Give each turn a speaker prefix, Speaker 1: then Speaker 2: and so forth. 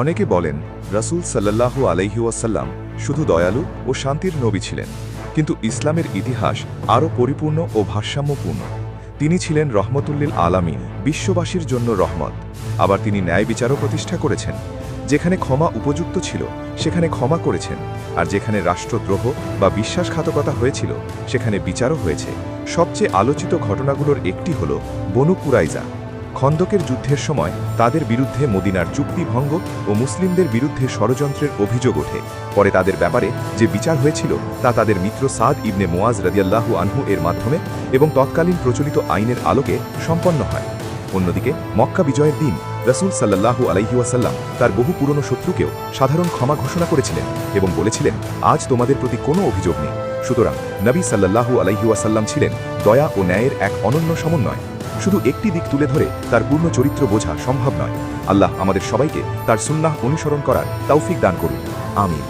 Speaker 1: অনেকে বলেন রাসূল সাল্লাল্লাহু আলাইহি ওয়াসাল্লাম শুধু দয়ালু ও শান্তির নবী ছিলেন, কিন্তু ইসলামের ইতিহাস আরও পরিপূর্ণ ও ভারসাম্যপূর্ণ। তিনি ছিলেন রহমতুল্লিল আলামিন, বিশ্ববাসীর জন্য রহমত। আবার তিনি ন্যায় বিচারও প্রতিষ্ঠা করেছেন। যেখানে ক্ষমা উপযুক্ত ছিল সেখানে ক্ষমা করেছেন, আর যেখানে রাষ্ট্রদ্রোহ বা বিশ্বাসঘাতকতা হয়েছিল সেখানে বিচারও হয়েছে। সবচেয়ে আলোচিত ঘটনাগুলোর একটি হল বনু কুরাইজা। খন্দকের যুদ্ধের সময় তাদের বিরুদ্ধে মদিনার চুক্তি ভঙ্গ ও মুসলিমদের বিরুদ্ধে ষড়যন্ত্রের অভিযোগ ওঠে। পরে তাদের ব্যাপারে যে বিচার হয়েছিল তা তাদের মিত্র সাদ ইবনে মুআজ রাদিয়াল্লাহু আনহু এর মাধ্যমে এবং তৎকালীন প্রচলিত আইনের আলোকে সম্পন্ন হয়। অন্যদিকে মক্কা বিজয়ের দিন রাসূল সাল্লাল্লাহু আলাইহি ওয়াসাল্লাম তার বহু পুরনো শত্রুকেও সাধারণ ক্ষমা ঘোষণা করেছিলেন এবং বলেছিলেন, আজ তোমাদের প্রতি কোনো অভিযোগ নেই। সুতরাং নবী সাল্লাল্লাহু আলাইহি ওয়াসাল্লাম ছিলেন দয়া ও ন্যায়ের এক অনন্য সমন্বয়। শুধু একটি দিক তুলে ধরে তার পূর্ণ চরিত্র বোঝা সম্ভব নয়। আল্লাহ আমাদের সবাইকে তার সুন্নাহ অনুসরণ করার তৌফিক দান করুন। আমিন।